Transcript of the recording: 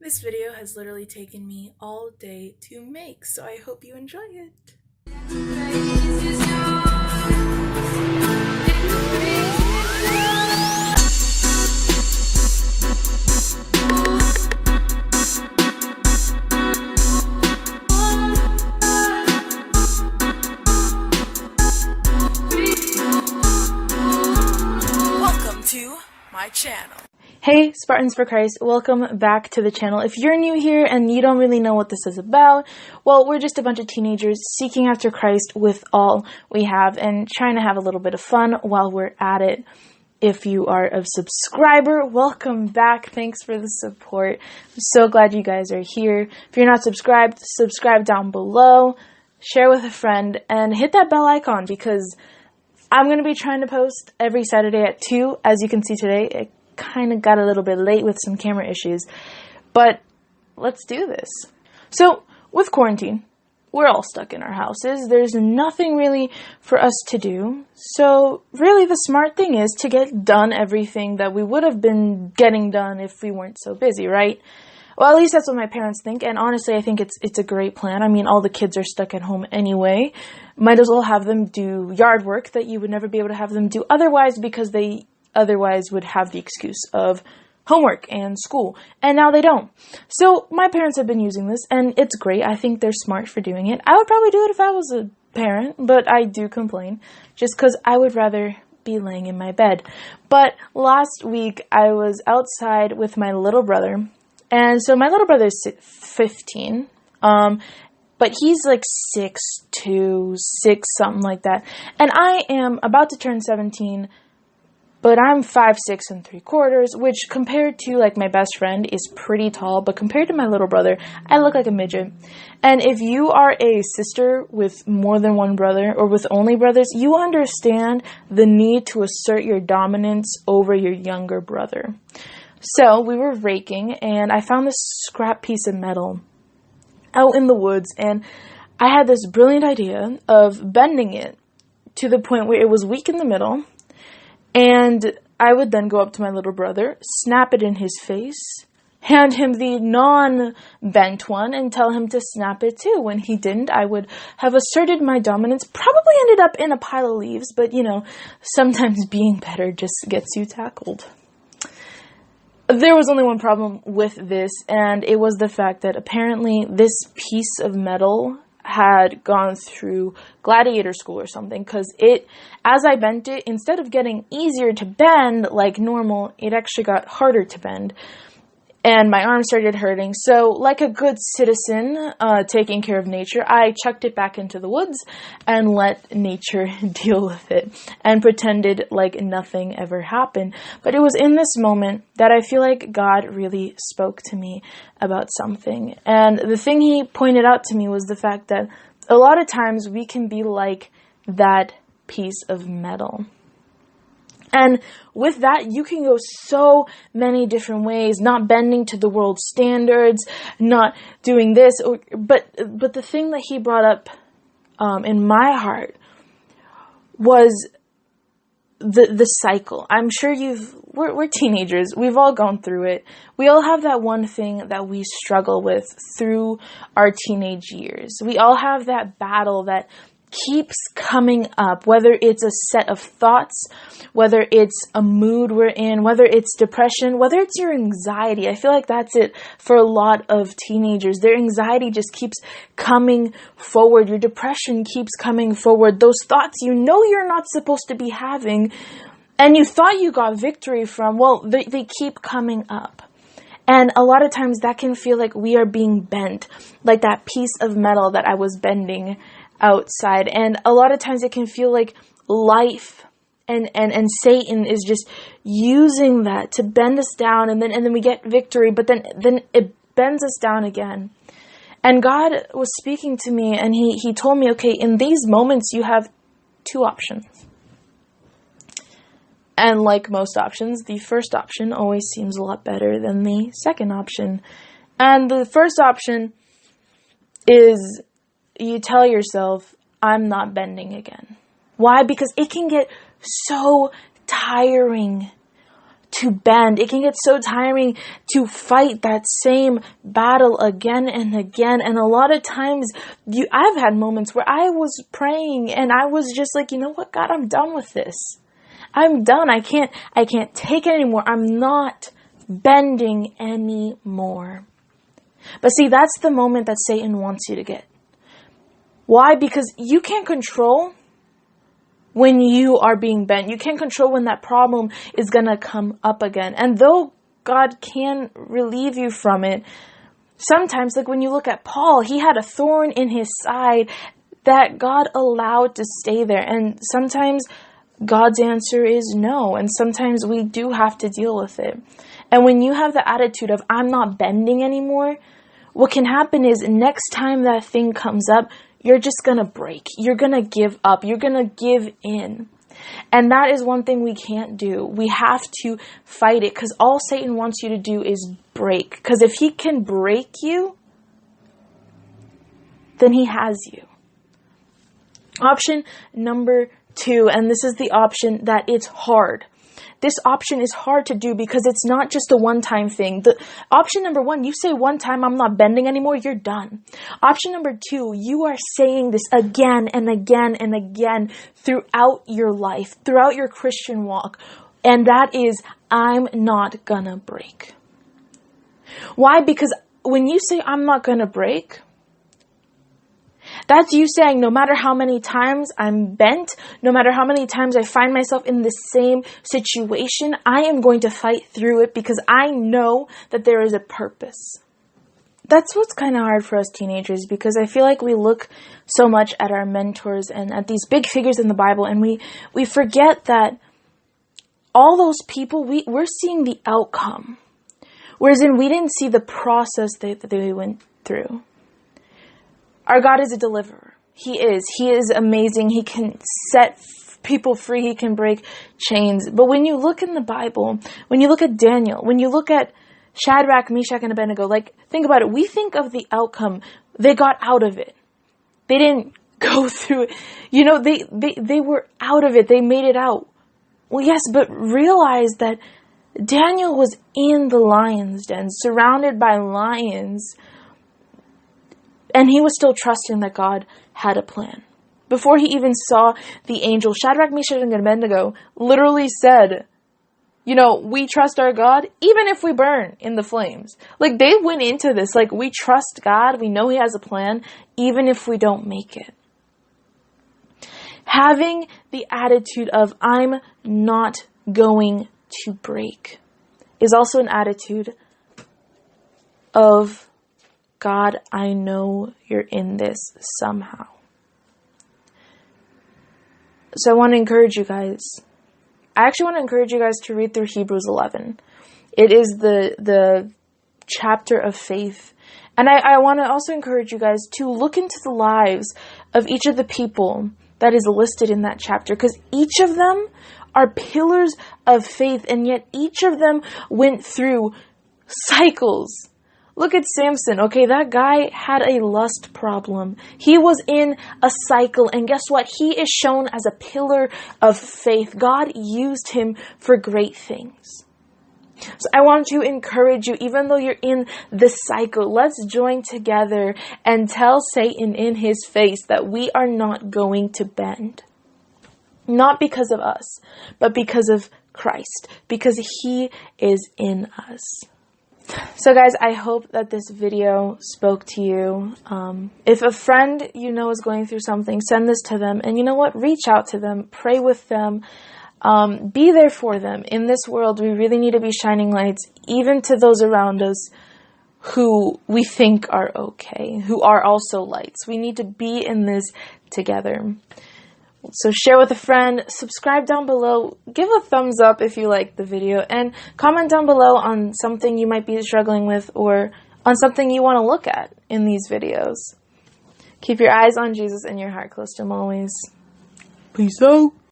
This video has literally taken me all day to make, so I hope you enjoy it. Welcome to my channel. Hey, Spartans for Christ, welcome back to the channel. If you're new here and you don't really know what this is about, well, we're just a bunch of teenagers seeking after Christ with all we have and trying to have a little bit of fun while we're at it. If you are a subscriber, welcome back. Thanks for the support. I'm so glad you guys are here. If you're not subscribed, subscribe down below, share with a friend, and hit that bell icon because I'm going to be trying to post every Saturday at 2. As you can see today, it kind of got a little bit late with some camera issues, but let's do this. So with quarantine, we're all stuck in our houses. There's nothing really for us to do. So really the smart thing is to get done everything that we would have been getting done if we weren't so busy, right? Well, at least that's what my parents think, and honestly, I think it's a great plan. I mean, all the kids are stuck at home anyway. Might as well have them do yard work that you would never be able to have them do otherwise, because they otherwise would have the excuse of homework and school, and now they don't. So my parents have been using this, and it's great. I think they're smart for doing it. I would probably do it if I was a parent, but I do complain just because I would rather be laying in my bed. But last week, I was outside with my little brother, and so my little brother is 15, but he's like 6'2", 6, something like that, and I am about to turn 17, but I'm 5'6" 3/4", which compared to like my best friend is pretty tall, but compared to my little brother, I look like a midget. And if you are a sister with more than one brother or with only brothers, you understand the need to assert your dominance over your younger brother. So we were raking and I found this scrap piece of metal out in the woods, and I had this brilliant idea of bending it to the point where it was weak in the middle. And I would then go up to my little brother, snap it in his face, hand him the non-bent one, and tell him to snap it too. When he didn't, I would have asserted my dominance, probably ended up in a pile of leaves, but sometimes being better just gets you tackled. There was only one problem with this, and it was the fact that apparently this piece of metal had gone through gladiator school or something, because as I bent it, instead of getting easier to bend like normal, it actually got harder to bend, and my arm started hurting. So like a good citizen taking care of nature, I chucked it back into the woods and let nature deal with it and pretended like nothing ever happened. But it was in this moment that I feel like God really spoke to me about something. And the thing he pointed out to me was the fact that a lot of times we can be like that piece of metal. And with that, you can go so many different ways, not bending to the world's standards, not doing this, but the thing that he brought up in my heart was the cycle. I'm sure we're teenagers. We've all gone through it. We all have that one thing that we struggle with through our teenage years. We all have that battle that keeps coming up, whether it's a set of thoughts, whether it's a mood we're in, whether it's depression, whether it's your anxiety. I feel like that's it for a lot of teenagers. Their anxiety just keeps coming forward. Your depression keeps coming forward. Those thoughts you're not supposed to be having, and you thought you got victory from, they keep coming up. And a lot of times that can feel like we are being bent, like that piece of metal that I was bending outside. And a lot of times it can feel like life and Satan is just using that to bend us down, and then we get victory, but then it bends us down again. And God was speaking to me, and he told me, okay, in these moments you have two options. And like most options, the first option always seems a lot better than the second option. And the first option is you tell yourself, I'm not bending again. Why? Because it can get so tiring to bend. It can get so tiring to fight that same battle again and again. And a lot of times I've had moments where I was praying and I was just like, you know what, God, I'm done with this. I'm done. I can't take it anymore. I'm not bending anymore. But see, that's the moment that Satan wants you to get. Why? Because you can't control when you are being bent. You can't control when that problem is going to come up again. And though God can relieve you from it, sometimes, like when you look at Paul, he had a thorn in his side that God allowed to stay there. And sometimes God's answer is no. And sometimes we do have to deal with it. And when you have the attitude of, I'm not bending anymore, what can happen is next time that thing comes up, you're just going to break. You're going to give up. You're going to give in. And that is one thing we can't do. We have to fight it, because all Satan wants you to do is break. Because if he can break you, then he has you. Option number 2, and this is the option that it's hard. This option is hard to do because it's not just a one-time thing. The option number 1, you say one time, I'm not bending anymore, you're done. Option number 2, you are saying this again and again and again throughout your life, throughout your Christian walk. And that is, I'm not gonna break. Why? Because when you say, I'm not gonna break, that's you saying, no matter how many times I'm bent, no matter how many times I find myself in the same situation, I am going to fight through it because I know that there is a purpose. That's what's kind of hard for us teenagers, because I feel like we look so much at our mentors and at these big figures in the Bible, and we forget that all those people, we're seeing the outcome. Whereas we didn't see the process that they went through. Our God is a deliverer. He is amazing. He can set people free. He can break chains. But when you look in the Bible, when you look at Daniel, when you look at Shadrach, Meshach, and Abednego, like, think about it. We think of the outcome. They got out of it. They didn't go through it. You know, they were out of it. They made it out. Well, yes, but realize that Daniel was in the lion's den, surrounded by lions, and he was still trusting that God had a plan. Before he even saw the angel, Shadrach, Meshach, and Abednego literally said, you know, we trust our God even if we burn in the flames. Like, they went into this like, we trust God, we know he has a plan, even if we don't make it. Having the attitude of, I'm not going to break, is also an attitude of, God, I know you're in this somehow. So I want to encourage you guys. I actually want to encourage you guys to read through Hebrews 11. It is the chapter of faith. And I want to also encourage you guys to look into the lives of each of the people that is listed in that chapter, because each of them are pillars of faith, and yet each of them went through cycles. Look at Samson. Okay, that guy had a lust problem. He was in a cycle, and guess what? He is shown as a pillar of faith. God used him for great things. So I want to encourage you, even though you're in this cycle, let's join together and tell Satan in his face that we are not going to bend. Not because of us, but because of Christ, because he is in us. So guys, I hope that this video spoke to you. If a friend you know is going through something, send this to them. And you know what? Reach out to them. Pray with them. Be there for them. In this world, we really need to be shining lights, even to those around us who we think are okay, who are also lights. We need to be in this together. So share with a friend, subscribe down below, give a thumbs up if you like the video, and comment down below on something you might be struggling with or on something you want to look at in these videos. Keep your eyes on Jesus and your heart close to him always. Peace out.